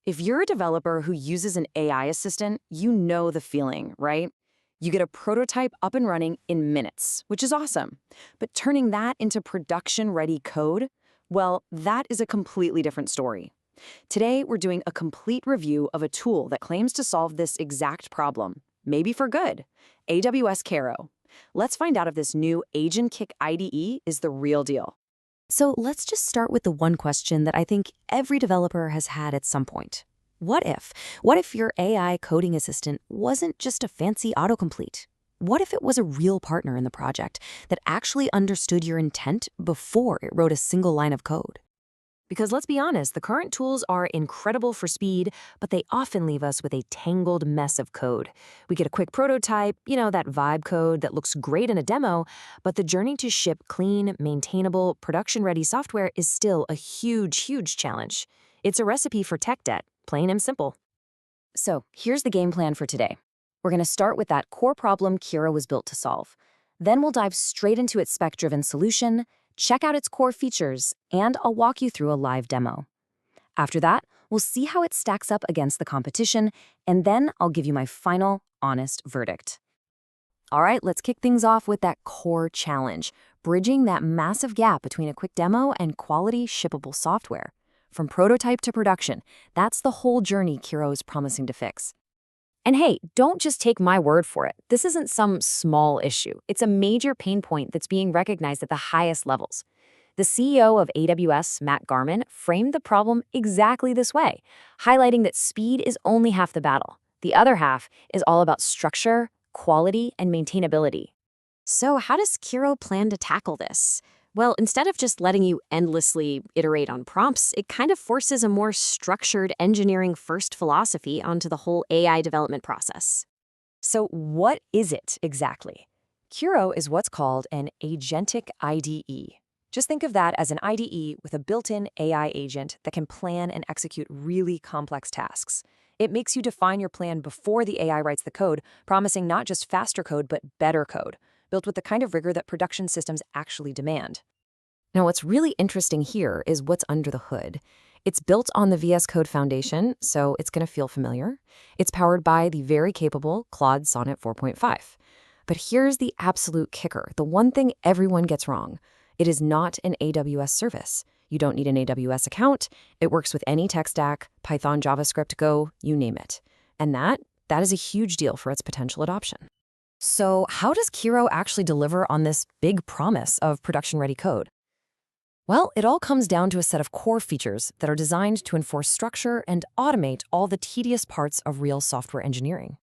If you're a developer who uses an AI assistant, you know the feeling, right? You get a prototype up and running in minutes, which is awesome. But turning that into production-ready code, well, that is a completely different story. Today, we're doing a complete review of a tool that claims to solve this exact problem, maybe for good, AWS Kiro. Let's find out if this new Agent Kick IDE is the real deal. So let's just start with the one question that I think every developer has had at some point. What if? What if your AI coding assistant wasn't just a fancy autocomplete? What if it was a real partner in the project that actually understood your intent before it wrote a single line of code? Because let's be honest, the current tools are incredible for speed, but they often leave us with a tangled mess of code. We get a quick prototype, that vibe code that looks great in a demo, but the journey to ship clean, maintainable, production-ready software is still a huge challenge. It's a recipe for tech debt, plain and simple. So here's the game plan for today. We're going to start with that core problem Kiro was built to solve. Then we'll dive straight into its spec-driven solution, check out its core features, and I'll walk you through a live demo. After that, we'll see how it stacks up against the competition, and then I'll give you my final, honest verdict. All right, let's kick things off with that core challenge, bridging that massive gap between a quick demo and quality shippable software. From prototype to production, that's the whole journey Kiro is promising to fix. And hey, don't just take my word for it. This isn't some small issue. It's a major pain point that's being recognized at the highest levels. The CEO of AWS, Matt Garman, framed the problem exactly this way, highlighting that speed is only half the battle. The other half is all about structure, quality, and maintainability. So how does Kiro plan to tackle this? Well, instead of just letting you endlessly iterate on prompts, it kind of forces a more structured engineering-first philosophy onto the whole AI development process. So what is it exactly? Kiro is what's called an agentic IDE. Just think of that as an IDE with a built-in AI agent that can plan and execute really complex tasks. It makes you define your plan before the AI writes the code, promising not just faster code, but better code, built with the kind of rigor that production systems actually demand. Now, what's really interesting here is what's under the hood. It's built on the VS Code foundation, so it's going to feel familiar. It's powered by the very capable Claude Sonnet 4.5. But here's the absolute kicker, the one thing everyone gets wrong. It is not an AWS service. You don't need an AWS account. It works with any tech stack, Python, JavaScript, Go, you name it. And that is a huge deal for its potential adoption. So how does Kiro actually deliver on this big promise of production-ready code? Well, it all comes down to a set of core features that are designed to enforce structure and automate all the tedious parts of real software engineering.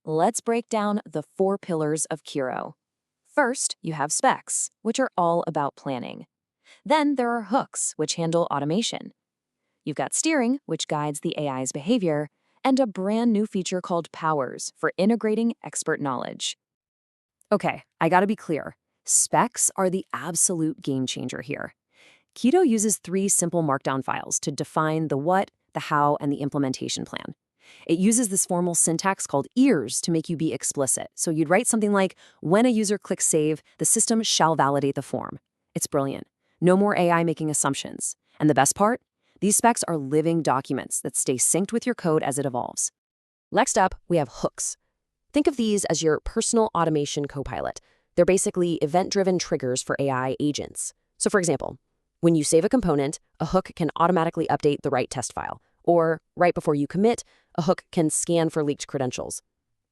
Let's break down the 4 pillars of Kiro. First, you have specs, which are all about planning. Then there are hooks, which handle automation. You've got steering, which guides the AI's behavior, and a brand new feature called Powers for integrating expert knowledge. Okay, I gotta be clear. Specs are the absolute game changer here. Kiro uses 3 simple markdown files to define the what, the how, and the implementation plan. It uses this formal syntax called ears to make you be explicit. So you'd write something like, when a user clicks save, the system shall validate the form. It's brilliant. No more AI making assumptions. And the best part? These specs are living documents that stay synced with your code as it evolves. Next up, we have hooks. Think of these as your personal automation copilot. They're basically event-driven triggers for AI agents. So for example, when you save a component, a hook can automatically update the right test file. Or right before you commit, a hook can scan for leaked credentials.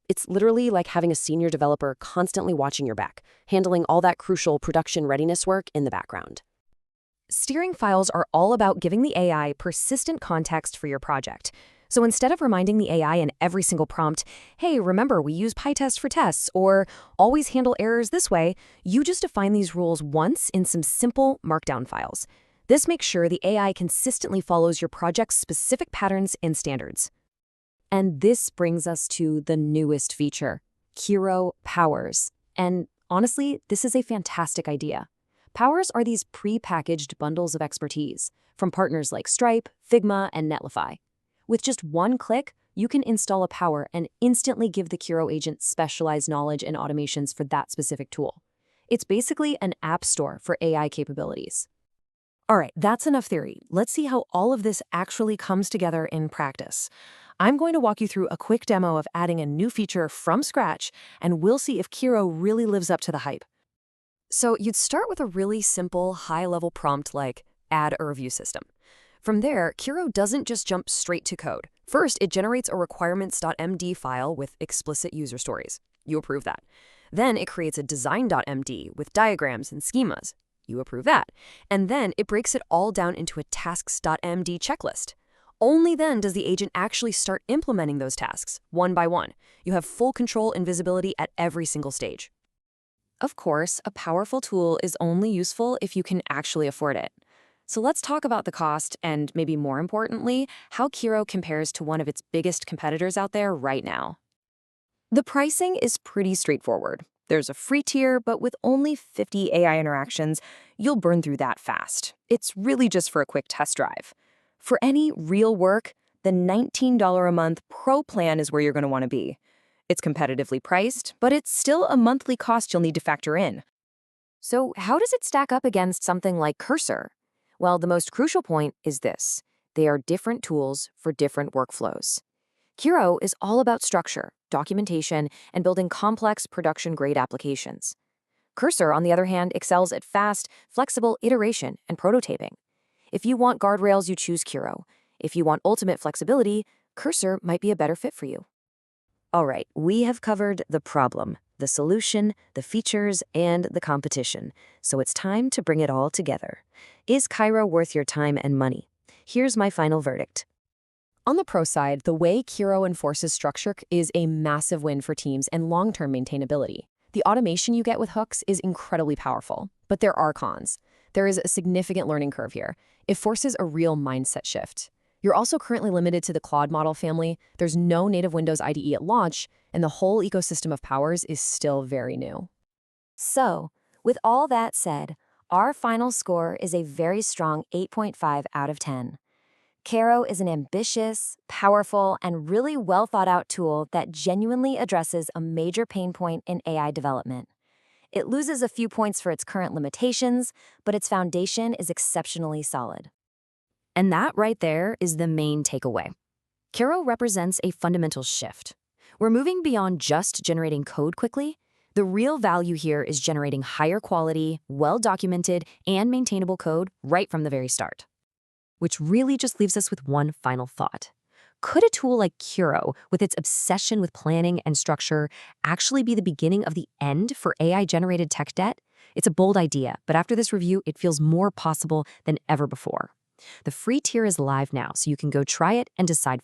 It's literally like having a senior developer constantly watching your back, handling all that crucial production readiness work in the background. Steering files are all about giving the AI persistent context for your project. So instead of reminding the AI in every single prompt, hey, remember we use PyTest for tests, or always handle errors this way, you just define these rules once in some simple markdown files. This makes sure the AI consistently follows your project's specific patterns and standards. And this brings us to the newest feature, Kiro Powers. And honestly, this is a fantastic idea. Powers are these pre-packaged bundles of expertise from partners like Stripe, Figma, and Netlify. With just one click, you can install a Power and instantly give the Kiro agent specialized knowledge and automations for that specific tool. It's basically an app store for AI capabilities. All right, that's enough theory. Let's see how all of this actually comes together in practice. I'm going to walk you through a quick demo of adding a new feature from scratch, and we'll see if Kiro really lives up to the hype. So you'd start with a really simple, high-level prompt like, add a review system. From there, Kiro doesn't just jump straight to code. First, it generates a requirements.md file with explicit user stories. You approve that. Then it creates a design.md with diagrams and schemas. You approve that. And then it breaks it all down into a tasks.md checklist. Only then does the agent actually start implementing those tasks, one by one. You have full control and visibility at every single stage. Of course, a powerful tool is only useful if you can actually afford it. So let's talk about the cost and, maybe more importantly, how Kiro compares to one of its biggest competitors out there right now. The pricing is pretty straightforward. There's a free tier, but with only 50 AI interactions, you'll burn through that fast. It's really just for a quick test drive. For any real work, the $19 a month Pro plan is where you're going to want to be. It's competitively priced, but it's still a monthly cost you'll need to factor in. So how does it stack up against something like Cursor? Well, the most crucial point is this. They are different tools for different workflows. Kiro is all about structure, documentation, and building complex production-grade applications. Cursor, on the other hand, excels at fast, flexible iteration and prototyping. If you want guardrails, you choose Kiro. If you want ultimate flexibility, Cursor might be a better fit for you. All right, we have covered the problem, the solution, the features, and the competition. So it's time to bring it all together. Is Kiro worth your time and money? Here's my final verdict. On the pro side, the way Kiro enforces structure is a massive win for teams and long-term maintainability. The automation you get with hooks is incredibly powerful, but there are cons. There is a significant learning curve here. It forces a real mindset shift. You're also currently limited to the Claude model family, there's no native Windows IDE at launch, and the whole ecosystem of powers is still very new. So, with all that said, our final score is a very strong 8.5 out of 10. Kiro is an ambitious, powerful, and really well-thought-out tool that genuinely addresses a major pain point in AI development. It loses a few points for its current limitations, but its foundation is exceptionally solid. And that right there is the main takeaway. Kiro represents a fundamental shift. We're moving beyond just generating code quickly. The real value here is generating higher quality, well-documented, and maintainable code right from the very start. Which really just leaves us with one final thought. Could a tool like Kiro, with its obsession with planning and structure, actually be the beginning of the end for AI-generated tech debt? It's a bold idea, but after this review, it feels more possible than ever before. The free tier is live now, so you can go try it and decide